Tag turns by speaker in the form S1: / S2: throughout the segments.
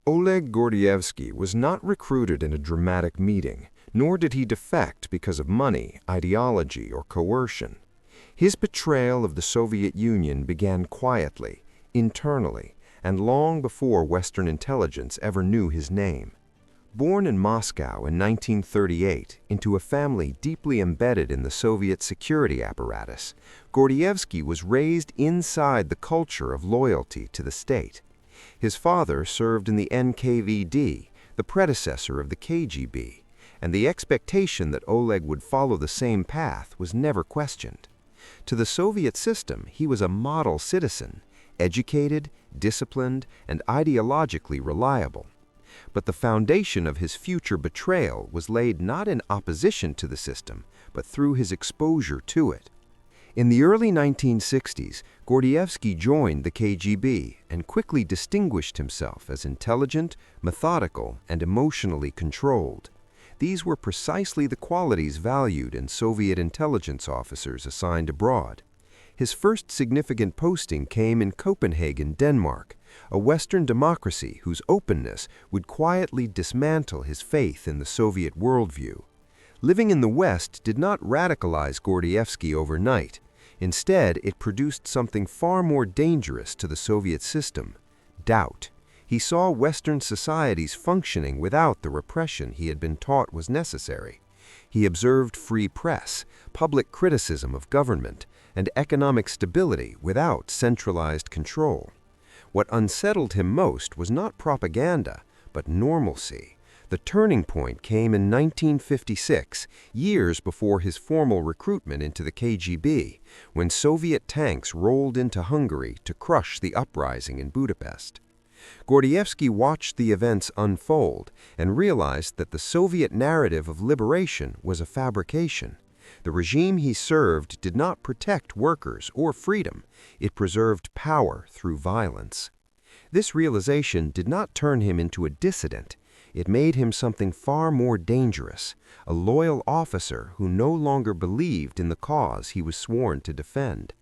S1: Oleg Gordievsky was not recruited in a dramatic meeting, nor did he defect because of money, ideology, or coercion. His betrayal of the Soviet Union began quietly, internally, and long before Western intelligence ever knew his name. Born in Moscow in 1938 into a family deeply embedded in the Soviet security apparatus, Gordievsky was raised inside the culture of loyalty to the state. His father served in the NKVD, the predecessor of the KGB, and the expectation that Oleg would follow the same path was never questioned. To the Soviet system, he was a model citizen, educated, disciplined, and ideologically reliable. But the foundation of his future betrayal was laid not in opposition to the system, but through his exposure to it. In the early 1960s, Gordievsky joined the KGB and quickly distinguished himself as intelligent, methodical, and emotionally controlled. These were precisely the qualities valued in Soviet intelligence officers assigned abroad. His first significant posting came in Copenhagen, Denmark, a Western democracy whose openness would quietly dismantle his faith in the Soviet worldview. Living in the West did not radicalize Gordievsky overnight. Instead, it produced something far more dangerous to the Soviet system: doubt. He saw Western societies functioning without the repression he had been taught was necessary. He observed free press, public criticism of government, and economic stability without centralized control. What unsettled him most was not propaganda, but normalcy. The turning point came in 1956, years before his formal recruitment into the KGB, when Soviet tanks rolled into Hungary to crush the uprising in Budapest. Gordievsky watched the events unfold and realized that the Soviet narrative of liberation was a fabrication. The regime he served did not protect workers or freedom. It preserved power through violence. This realization did not turn him into a dissident. It made him something far more dangerous, a loyal officer who no longer believed in the cause he was sworn to defend.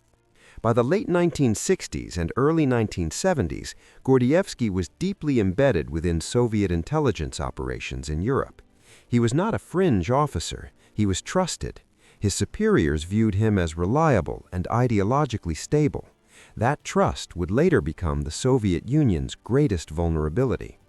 S1: By the late 1960s and early 1970s, Gordievsky was deeply embedded within Soviet intelligence operations in Europe. He was not a fringe officer. He was trusted. His superiors viewed him as reliable and ideologically stable. That trust would later become the Soviet Union's greatest vulnerability.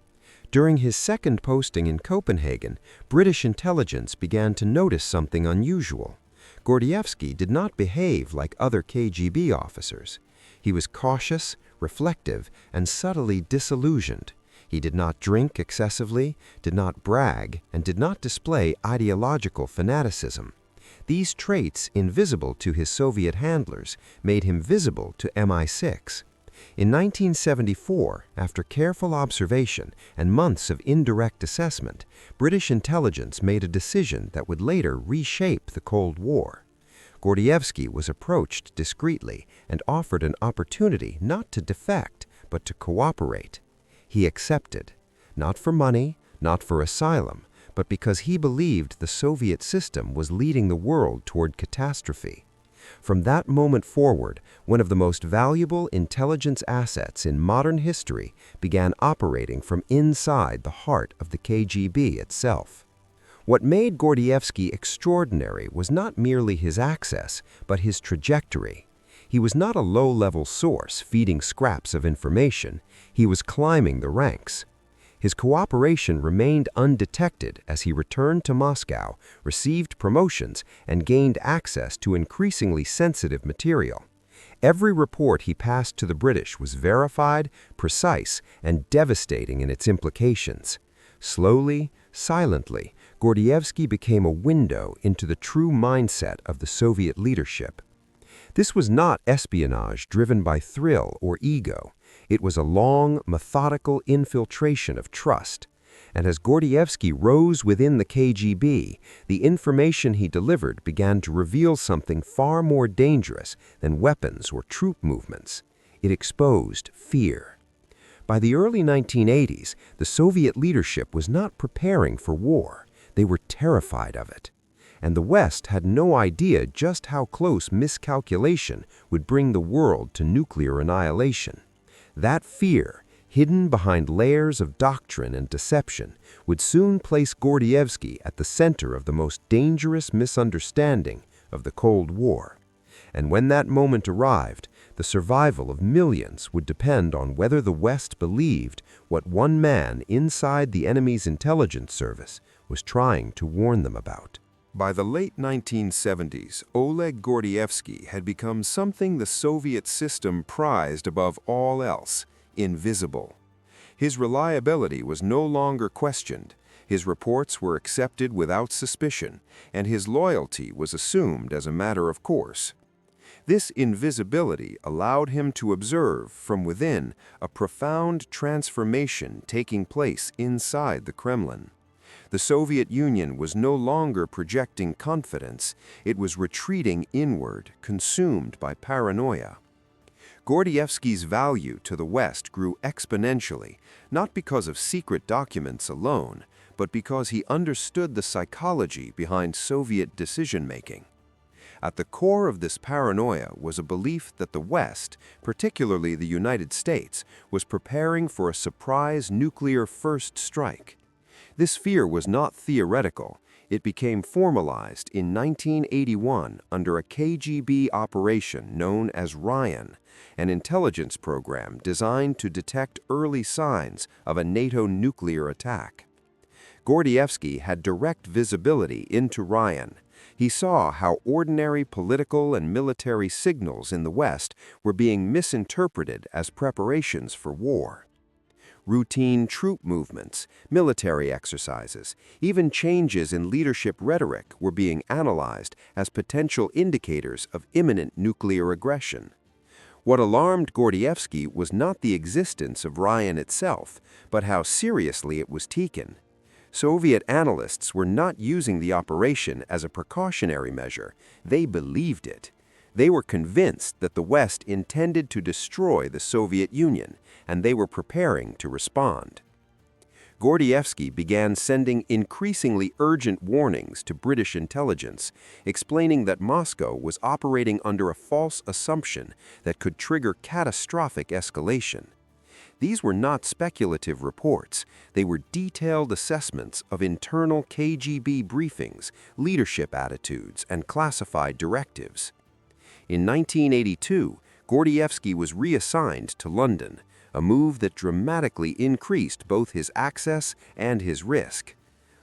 S1: During his second posting in Copenhagen, British intelligence began to notice something unusual. Gordievsky did not behave like other KGB officers. He was cautious, reflective, and subtly disillusioned. He did not drink excessively, did not brag, and did not display ideological fanaticism. These traits, invisible to his Soviet handlers, made him visible to MI6. In 1974, after careful observation and months of indirect assessment, British intelligence made a decision that would later reshape the Cold War. Gordievsky was approached discreetly and offered an opportunity not to defect, but to cooperate. He accepted, not for money, not for asylum, but because he believed the Soviet system was leading the world toward catastrophe. From that moment forward, one of the most valuable intelligence assets in modern history began operating from inside the heart of the KGB itself. What made Gordievsky extraordinary was not merely his access, but his trajectory. He was not a low-level source feeding scraps of information. He was climbing the ranks. His cooperation remained undetected as he returned to Moscow, received promotions, and gained access to increasingly sensitive material. Every report he passed to the British was verified, precise, and devastating in its implications. Slowly, silently, Gordievsky became a window into the true mindset of the Soviet leadership. This was not espionage driven by thrill or ego. It was a long, methodical infiltration of trust. And as Gordievsky rose within the KGB, the information he delivered began to reveal something far more dangerous than weapons or troop movements. It exposed fear. By the early 1980s, the Soviet leadership was not preparing for war. They were terrified of it. And the West had no idea just how close miscalculation would bring the world to nuclear annihilation. That fear,
S2: hidden behind layers of doctrine and deception, would soon place Gordievsky at the center of the most dangerous misunderstanding of the Cold War. And when that moment arrived, the survival of millions would depend on whether the West believed what one man inside the enemy's intelligence service was trying to warn them about.
S1: By the late 1970s, Oleg Gordievsky had become something the Soviet system prized above all else: invisible. His reliability was no longer questioned, his reports were accepted without suspicion, and his loyalty was assumed as a matter of course. This invisibility allowed him to observe, from within, a profound transformation taking place inside the Kremlin. The Soviet Union was no longer projecting confidence, it was retreating inward, consumed by paranoia. Gordievsky's value to the West grew exponentially, not because of secret documents alone, but because he understood the psychology behind Soviet decision-making. At the core of this paranoia was a belief that the West, particularly the United States, was preparing for a surprise nuclear first strike. This fear was not theoretical. It became formalized in 1981 under a KGB operation known as Ryan, an intelligence program designed to detect early signs of a NATO nuclear attack. Gordievsky had direct visibility into Ryan. He saw how ordinary political and military signals in the West were being misinterpreted as preparations for war. Routine troop movements, military exercises, even changes in leadership rhetoric were being analyzed as potential indicators of imminent nuclear aggression. What alarmed Gordievsky was not the existence of Ryan itself, but how seriously it was taken. Soviet analysts were not using the operation as a precautionary measure. They believed it. They were convinced that the West intended to destroy the Soviet Union, and they were preparing to respond. Gordievsky began sending increasingly urgent warnings to British intelligence, explaining that Moscow was operating under a false assumption that could trigger catastrophic escalation. These were not speculative reports. They were detailed assessments of internal KGB briefings, leadership attitudes, and classified directives. In 1982, Gordievsky was reassigned to London, a move that dramatically increased both his access and his risk.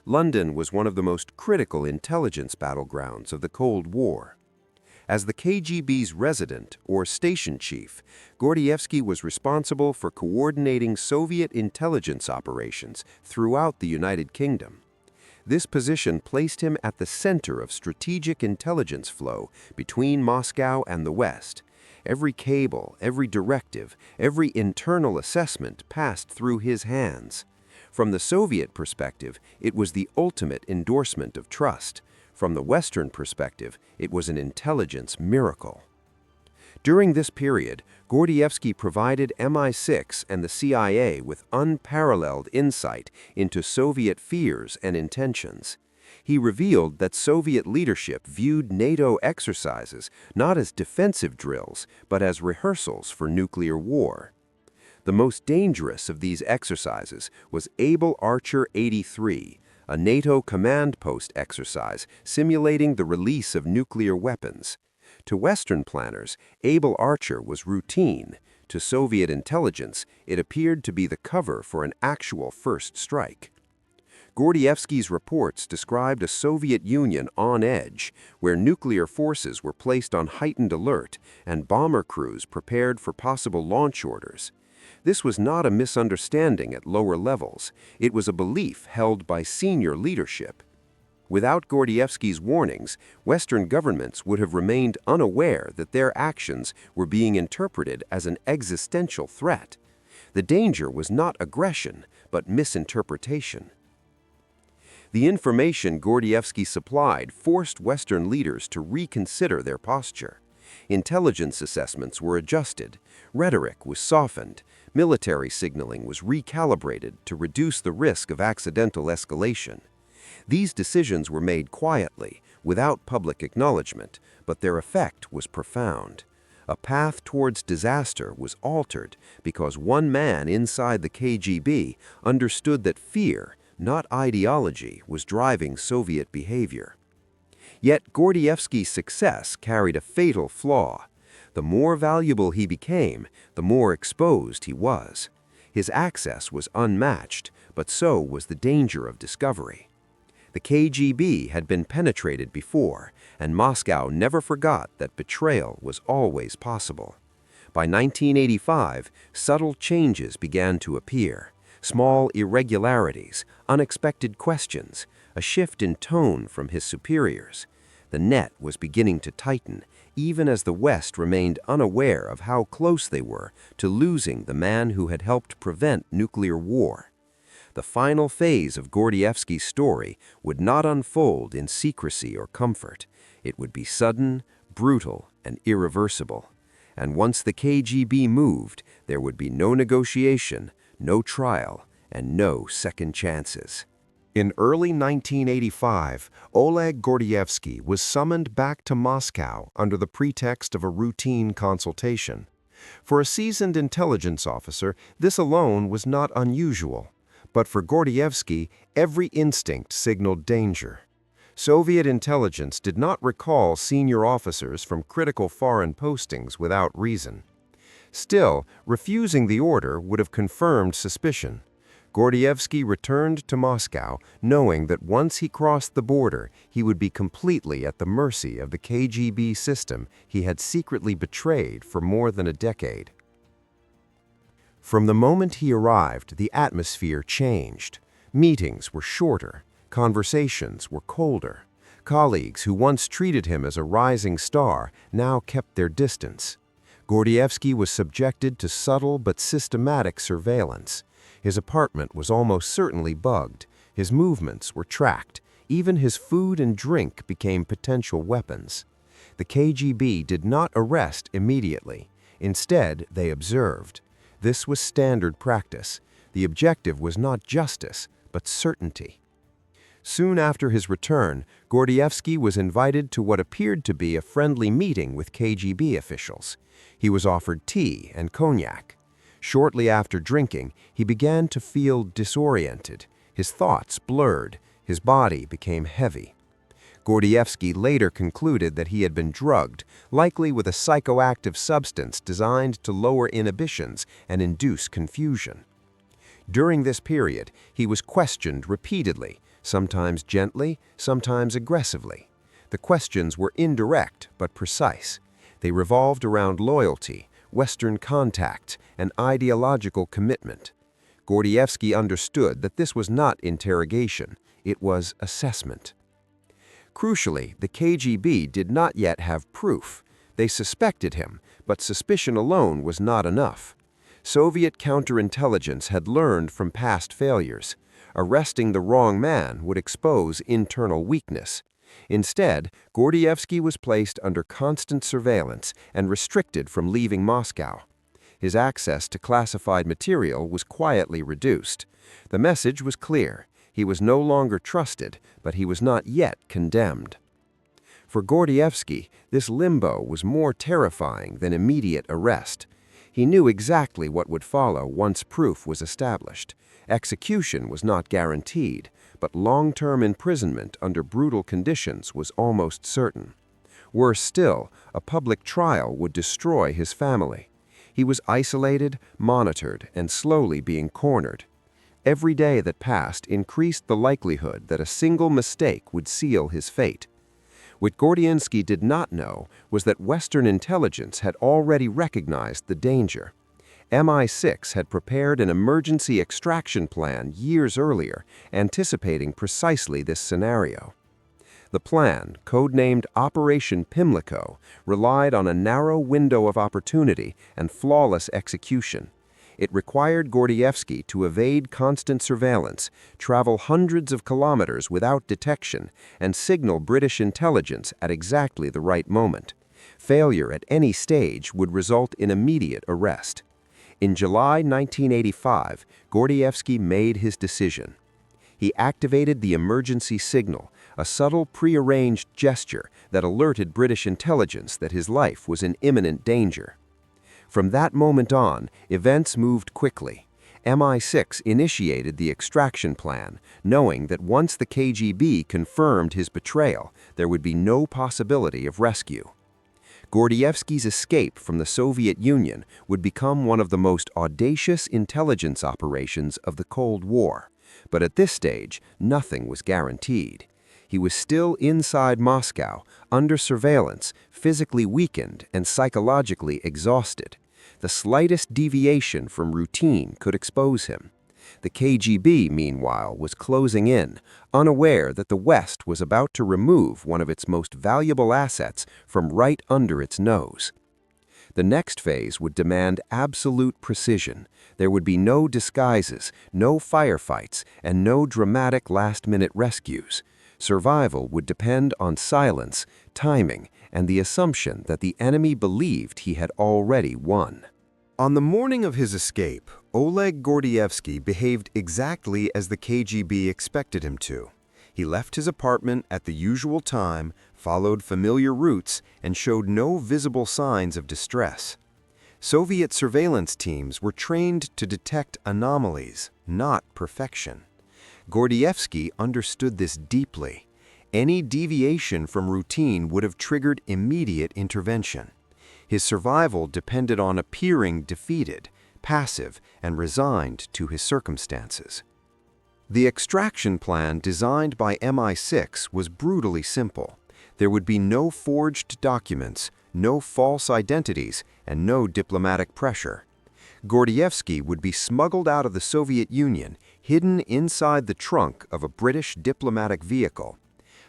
S1: London was one of the most critical intelligence battlegrounds of the Cold War. As the KGB's resident, or station chief, Gordievsky was responsible for coordinating Soviet intelligence operations throughout the United Kingdom. This position placed him at the center of strategic intelligence flow between Moscow and the West. Every cable, every directive, every internal assessment passed through his hands. From the Soviet perspective, it was the ultimate endorsement of trust. From the Western perspective, it was an intelligence miracle. During this period, Gordievsky provided MI6 and the CIA with unparalleled insight into Soviet fears and intentions. He revealed that Soviet leadership viewed NATO exercises not as defensive drills, but as rehearsals for nuclear war. The most dangerous of these exercises was Able Archer 83, a NATO command post exercise simulating the release of nuclear weapons. To Western planners, Able Archer was routine. To Soviet intelligence, it appeared to be the cover for an actual first strike. Gordievsky's reports described a Soviet Union on edge, where nuclear forces were placed on heightened alert and bomber crews prepared for possible launch orders. This was not a misunderstanding at lower levels. It was a belief held by senior leadership. Without Gordievsky's warnings, Western governments would have remained unaware that their actions were being interpreted as an existential threat. The danger was not aggression, but misinterpretation. The information Gordievsky supplied forced Western leaders to reconsider their posture. Intelligence assessments were adjusted, rhetoric was softened, military signaling was recalibrated to reduce the risk of accidental escalation. These decisions were made quietly, without public acknowledgement, but their effect was profound.
S2: A path towards disaster was altered because one man inside the KGB understood that fear, not ideology, was driving Soviet behavior. Yet Gordievsky's success carried a fatal flaw. The more valuable he became, the more exposed he was. His access was unmatched, but so was the danger of discovery. The KGB had been penetrated before, and Moscow never forgot that betrayal was always possible. By 1985, subtle changes began to appear. Small irregularities, unexpected questions, a shift in tone from his superiors. The net was beginning to tighten, even as the West remained unaware of how close they were to losing the man who had helped prevent nuclear war. The final phase of Gordievsky's story would not unfold in secrecy or comfort. It would be sudden, brutal, and irreversible. And once the KGB moved, there would be no negotiation, no trial, and no second chances.
S1: In early 1985, Oleg Gordievsky was summoned back to Moscow under the pretext of a routine consultation. For a seasoned intelligence officer, this alone was not unusual. But for Gordievsky, every instinct signaled danger. Soviet intelligence did not recall senior officers from critical foreign postings without reason. Still, refusing the order would have confirmed suspicion. Gordievsky returned to Moscow, knowing that once he crossed the border, he would be completely at the mercy of the KGB system he had secretly betrayed for more than a decade. From the moment he arrived, the atmosphere changed. Meetings were shorter. Conversations were colder. Colleagues who once treated him as a rising star now kept their distance. Gordievsky was subjected to subtle but systematic surveillance. His apartment was almost certainly bugged. His movements were tracked. Even his food and drink became potential weapons. The KGB did not arrest immediately. Instead, they observed. This was standard practice. The objective was not justice, but certainty. Soon after his return, Gordievsky was invited to what appeared to be a friendly meeting with KGB officials. He was offered tea and cognac. Shortly after drinking, he began to feel disoriented. His thoughts blurred. His body became heavy. Gordievsky later concluded that he had been drugged, likely with a psychoactive substance designed to lower inhibitions and induce confusion. During this period, he was questioned repeatedly, sometimes gently, sometimes aggressively. The questions were indirect but precise. They revolved around loyalty, Western contacts, and ideological commitment. Gordievsky understood that this was not interrogation, it was assessment. Crucially, the KGB did not yet have proof. They suspected him, but suspicion alone was not enough. Soviet counterintelligence had learned from past failures. Arresting the wrong man would expose internal weakness. Instead, Gordievsky was placed under constant surveillance and restricted from leaving Moscow. His access to classified material was quietly reduced. The message was clear. He was no longer trusted, but he was not yet condemned. For Gordievsky, this limbo was more terrifying than immediate arrest. He knew exactly what would follow once proof was established. Execution was not guaranteed, but long-term imprisonment under brutal conditions was almost certain. Worse still, a public trial would destroy his family. He was isolated, monitored, and slowly being cornered. Every day that passed increased the likelihood that a single mistake would seal his fate. What Gordievsky did not know was that Western intelligence had already recognized the danger. MI6 had prepared an emergency extraction plan years earlier, anticipating precisely this scenario. The plan, codenamed Operation Pimlico, relied on a narrow window of opportunity and flawless execution. It required Gordievsky to evade constant surveillance, travel hundreds of kilometers without detection, and signal British intelligence at exactly the right moment. Failure at any stage would result in immediate arrest. In July 1985, Gordievsky made his decision.
S2: He activated the emergency signal, a subtle prearranged gesture that alerted British intelligence that his life was in imminent danger. From that moment on, events moved quickly. MI6 initiated the extraction plan, knowing that once the KGB confirmed his betrayal, there would be no possibility of rescue. Gordievsky's escape from the Soviet Union would become one of the most audacious intelligence operations of the Cold War. But at this stage, nothing was guaranteed. He was still inside Moscow, under surveillance, physically weakened and psychologically exhausted. The slightest deviation from routine could expose him. The KGB, meanwhile, was closing in, unaware that the West was about to remove one of its most valuable assets from right under its nose. The next phase would demand absolute precision. There would be no disguises, no firefights, and no dramatic last-minute rescues. Survival would depend on silence, timing, and the assumption that the enemy believed he had already won.
S1: On the morning of his escape, Oleg Gordievsky behaved exactly as the KGB expected him to. He left his apartment at the usual time, followed familiar routes, and showed no visible signs of distress. Soviet surveillance teams were trained to detect anomalies, not perfection. Gordievsky understood this deeply. Any deviation from routine would have triggered immediate intervention. His survival depended on appearing defeated, passive, and resigned to his circumstances. The extraction plan designed by MI6 was brutally simple. There would be no forged documents, no false identities, and no diplomatic pressure. Gordievsky would be smuggled out of the Soviet Union, hidden inside the trunk of a British diplomatic vehicle.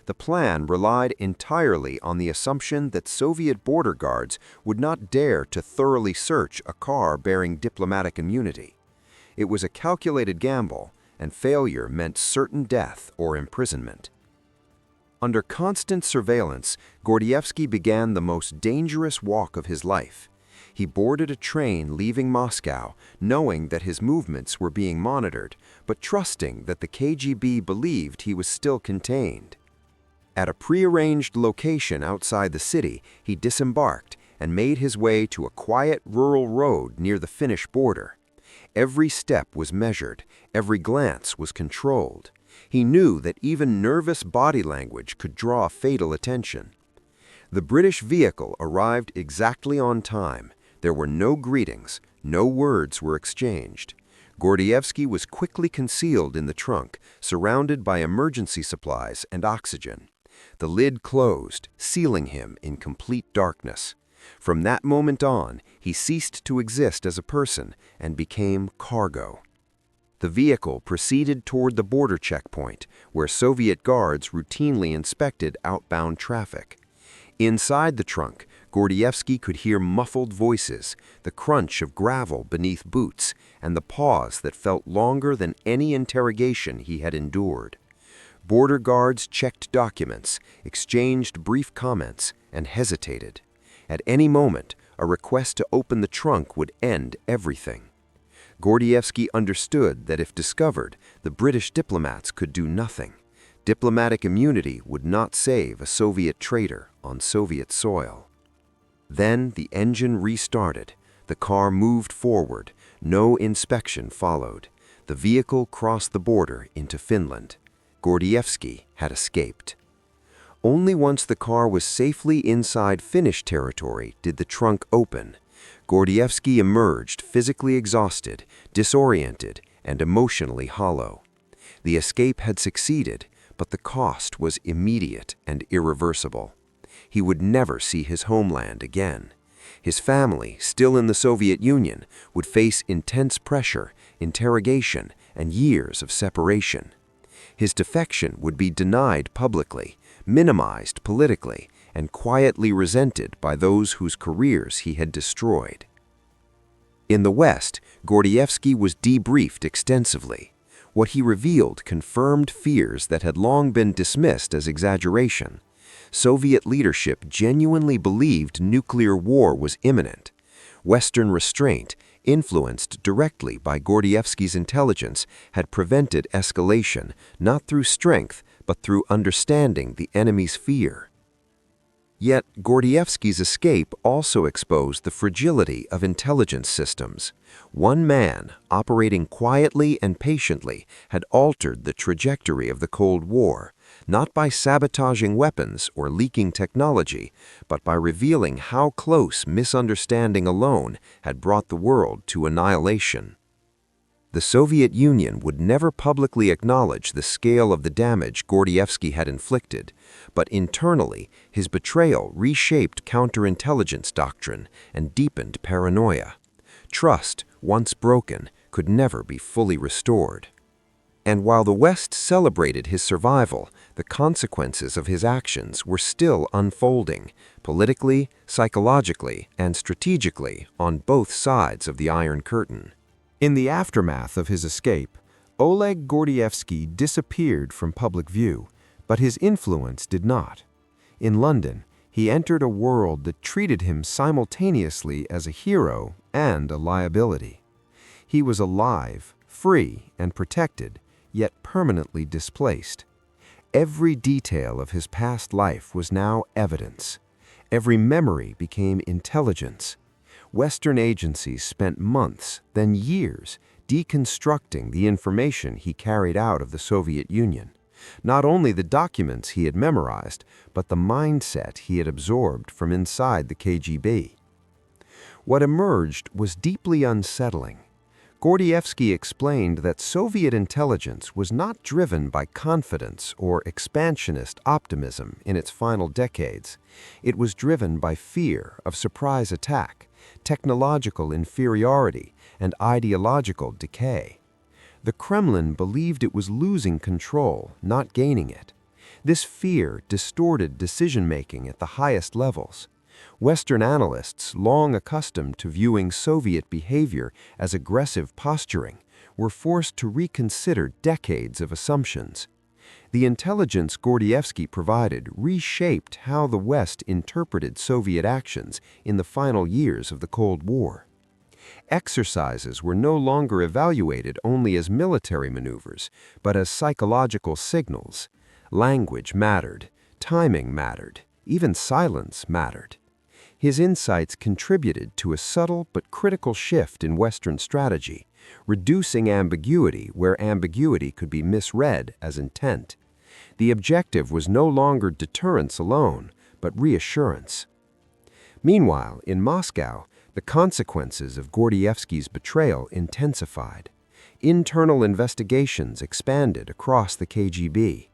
S1: The plan relied entirely on the assumption that Soviet border guards would not dare to thoroughly search a car bearing diplomatic immunity. It was a calculated gamble, and failure meant certain death or imprisonment. Under constant surveillance, Gordievsky began the most dangerous walk of his life. He boarded a train leaving Moscow, knowing that his movements were being monitored, but trusting that the KGB believed he was still contained. At a prearranged location outside the city, he disembarked and made his way to a quiet rural road near the Finnish border. Every step was measured, every glance was controlled. He knew that even nervous body language could draw fatal attention. The British vehicle arrived exactly on time. There were no greetings, no words were exchanged. Gordievsky was quickly concealed in the trunk, surrounded by emergency supplies and oxygen. The lid closed, sealing him in complete darkness. From that moment on, he ceased to exist as a person and became cargo. The vehicle proceeded toward the border checkpoint, where Soviet guards routinely inspected outbound traffic. Inside the trunk, Gordievsky could hear muffled voices, the crunch of gravel beneath boots, and the pause that felt longer than any interrogation he had endured. Border guards checked documents, exchanged brief comments, and hesitated. At any moment, a request to open the trunk would end everything. Gordievsky understood that if discovered, the British diplomats could do nothing. Diplomatic immunity would not save a Soviet traitor on Soviet soil. Then the engine restarted. The car moved forward. No inspection followed. The vehicle crossed the border into Finland. Gordievsky had escaped. Only once the car was safely inside Finnish territory did the trunk open. Gordievsky emerged physically exhausted, disoriented, and emotionally hollow. The escape had succeeded, but the cost was immediate and irreversible. He would never see his homeland again. His family, still in the Soviet Union, would face intense pressure, interrogation, and years of separation. His defection would be denied publicly, minimized politically, and quietly resented by those whose careers he had destroyed. In the West, Gordievsky was debriefed extensively. What he revealed confirmed fears that had long been dismissed as exaggeration. Soviet leadership genuinely believed nuclear war was imminent. Western restraint,
S2: influenced directly by Gordievsky's intelligence, had prevented escalation, not through strength, but through understanding the enemy's fear. Yet, Gordievsky's escape also exposed the fragility of intelligence systems. One man, operating quietly and patiently, had altered the trajectory of the Cold War, not by sabotaging weapons or leaking technology, but by revealing how close misunderstanding alone had brought the world to annihilation. The Soviet Union would never publicly acknowledge the scale of the damage Gordievsky had inflicted, but internally, his betrayal reshaped counterintelligence doctrine and deepened paranoia. Trust, once broken, could never be fully restored. And while the West celebrated his survival, the consequences of his actions were still unfolding, politically, psychologically, and strategically, on both sides of the Iron Curtain.
S1: In the aftermath of his escape, Oleg Gordievsky disappeared from public view, but his influence did not. In London, he entered a world that treated him simultaneously as a hero and a liability. He was alive, free, and protected, yet permanently displaced. Every detail of his past life was now evidence. Every memory became intelligence. Western agencies spent months, then years, deconstructing the information he carried out of the Soviet Union. Not only the documents he had memorized, but the mindset he had absorbed from inside the KGB. What emerged was deeply unsettling. Gordievsky explained that Soviet intelligence was not driven by confidence or expansionist optimism in its final decades. It was driven by fear of surprise attack, technological inferiority, and ideological decay. The Kremlin believed it was losing control, not gaining it. This fear distorted decision-making at the highest levels. Western analysts, long accustomed to viewing Soviet behavior as aggressive posturing, were forced to reconsider decades of assumptions. The intelligence Gordievsky provided reshaped how the West interpreted Soviet actions in the final years of the Cold War. Exercises were no longer evaluated only as military maneuvers, but as psychological signals. Language mattered, timing mattered, even silence mattered. His insights contributed to a subtle but critical shift in Western strategy, reducing ambiguity where ambiguity could be misread as intent. The objective was no longer deterrence alone, but reassurance. Meanwhile, in Moscow, the consequences of Gordievsky's betrayal intensified. Internal investigations expanded across the KGB.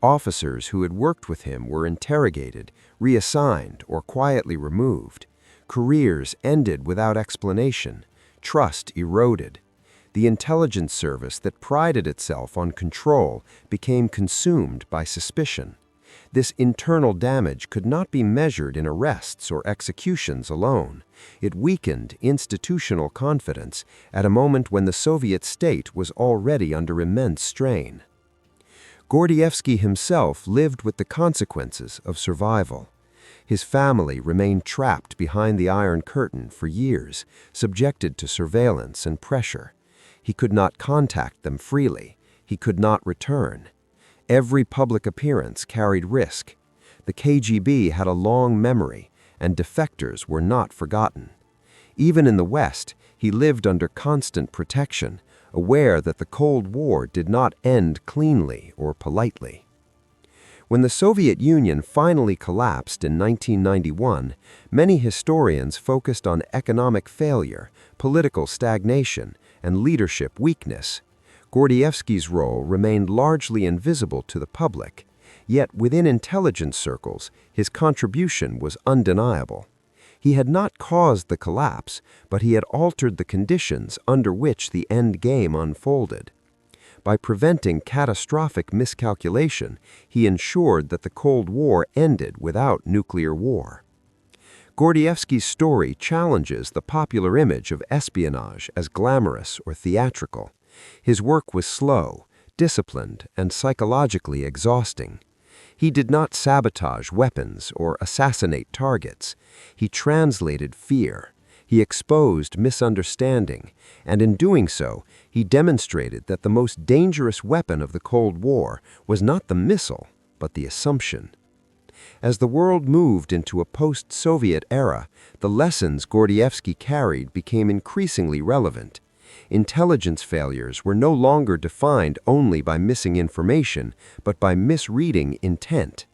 S1: Officers who had worked with him were interrogated, reassigned, or quietly removed. Careers ended without explanation. Trust eroded. The intelligence service that prided itself on control became consumed by suspicion. This internal damage could not be measured in arrests or executions alone. It weakened institutional confidence at a moment when the Soviet state was already under immense strain. Gordievsky himself lived with the consequences of survival. His family remained trapped behind the Iron Curtain for years, subjected to surveillance and pressure. He could not contact them freely. He could not return. Every public appearance carried risk. The KGB had a long memory, and defectors were not forgotten. Even in the West, he lived under constant protection, aware that the Cold War did not end cleanly or politely. When the Soviet Union finally collapsed in 1991, many historians focused on economic failure, political stagnation, and leadership weakness. Gordievsky's role remained largely invisible to the public, yet within intelligence circles, his contribution was undeniable. He had not caused the collapse, but he had altered the conditions under which the end game unfolded. By preventing catastrophic miscalculation, he ensured that the Cold War ended without nuclear war. Gordievsky's story challenges the popular image of espionage as glamorous or theatrical. His work was slow, disciplined, and psychologically exhausting. He did not sabotage weapons or assassinate targets. He translated fear.
S2: He exposed misunderstanding, and in doing so, he demonstrated that the most dangerous weapon of the Cold War was not the missile, but the assumption. As the world moved into a post-Soviet era, the lessons Gordievsky carried became increasingly relevant. Intelligence failures were no longer defined only by missing information, but by misreading intent.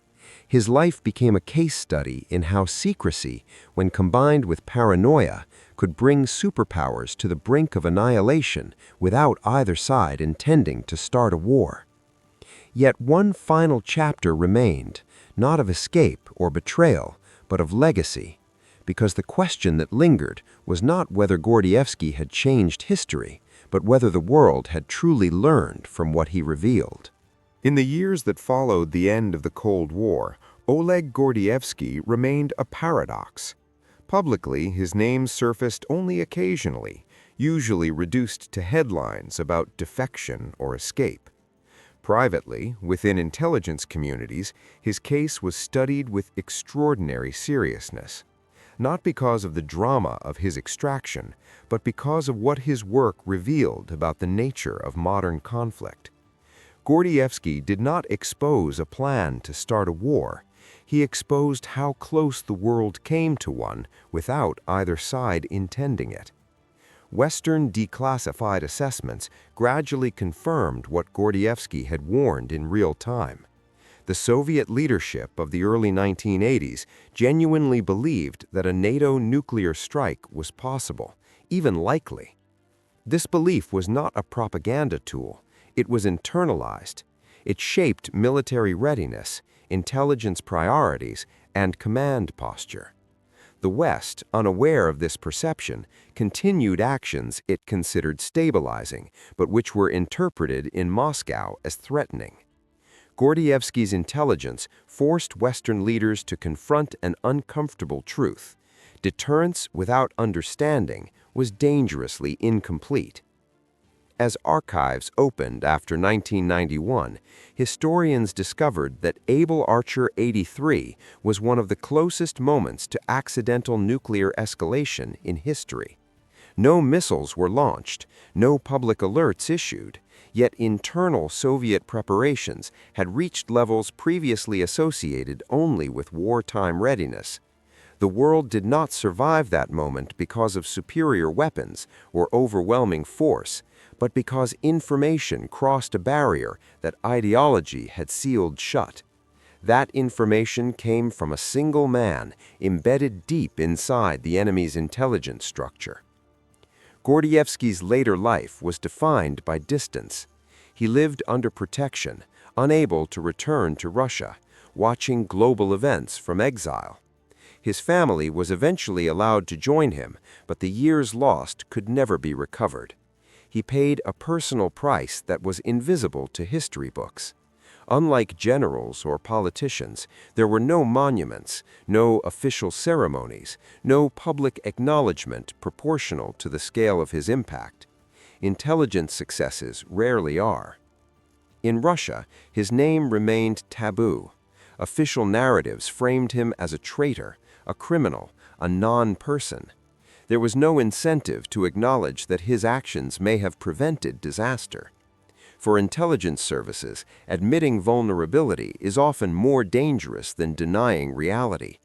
S2: His life became a case study in how secrecy, when combined with paranoia, could bring superpowers to the brink of annihilation without either side intending to start a war. Yet one final chapter remained, not of escape or betrayal, but of legacy, because the question that lingered was not whether Gordievsky had changed history, but whether the world had truly learned from what he revealed.
S1: In the years that followed the end of the Cold War, Oleg Gordievsky remained a paradox. Publicly, his name surfaced only occasionally, usually reduced to headlines about defection or escape. Privately, within intelligence communities, his case was studied with extraordinary seriousness, not because of the drama of his extraction, but because of what his work revealed about the nature of modern conflict. Gordievsky did not expose a plan to start a war. He exposed how close the world came to one without either side intending it. Western declassified assessments gradually confirmed what Gordievsky had warned in real time. The Soviet leadership of the early 1980s genuinely believed that a NATO nuclear strike was possible, even likely. This belief was not a propaganda tool. It was internalized. It shaped military readiness, intelligence priorities, and command posture. The West, unaware of this perception, continued actions it considered stabilizing, but which were interpreted in Moscow as threatening. Gordievsky's intelligence forced Western leaders to confront an uncomfortable truth. Deterrence without understanding was dangerously incomplete. As archives opened after 1991, historians discovered that Able Archer 83 was one of the closest moments to accidental nuclear escalation in history. No missiles were launched, no public alerts issued, yet internal Soviet preparations had reached levels previously associated only with wartime readiness. The world did not survive that moment because of superior weapons or overwhelming force, but because information crossed a barrier that ideology had sealed shut. That information came from a single man embedded deep inside the enemy's intelligence structure. Gordievsky's later life was defined by distance. He lived under protection, unable to return to Russia, watching global events from exile. His family was eventually allowed to join him, but the years lost could never be recovered. He paid a personal price that was invisible to history books. Unlike generals or politicians, there were no monuments, no official ceremonies, no public acknowledgement proportional to the scale of his impact. Intelligence successes rarely are. In Russia, his name remained taboo. Official narratives framed him as a traitor, a criminal, a non-person. There was no incentive to acknowledge that his actions may have prevented disaster. For intelligence services, admitting vulnerability is often more dangerous than denying reality.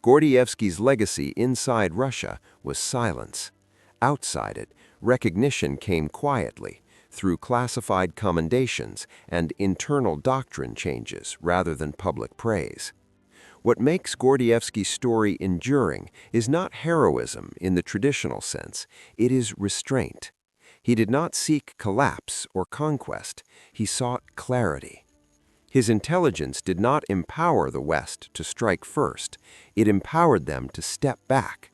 S1: Gordievsky's legacy inside Russia was silence. Outside it, recognition came quietly, through classified commendations and internal doctrine changes rather than public praise. What makes Gordievsky's story enduring is not heroism in the traditional sense, it is restraint. He did not seek collapse or conquest, he sought clarity. His intelligence did not empower the West to strike first, it empowered them to step back.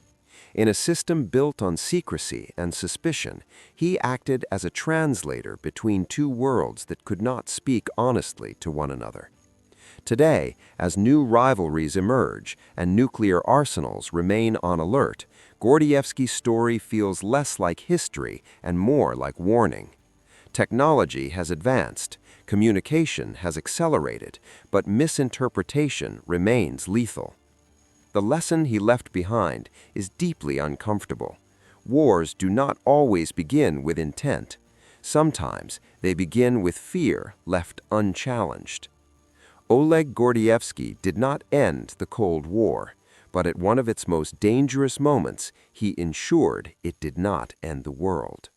S1: In a system built on secrecy and suspicion, he acted as a translator between two worlds that could not speak honestly to one another. Today, as new rivalries emerge and nuclear arsenals remain on alert, Gordievsky's story feels less like history and more like warning. Technology has advanced, communication has accelerated, but misinterpretation remains lethal.
S2: the lesson he left behind is deeply uncomfortable. Wars do not always begin with intent. Sometimes they begin with fear left unchallenged. Oleg Gordievsky did not end the Cold War, but at one of its most dangerous moments, he ensured it did not end the world.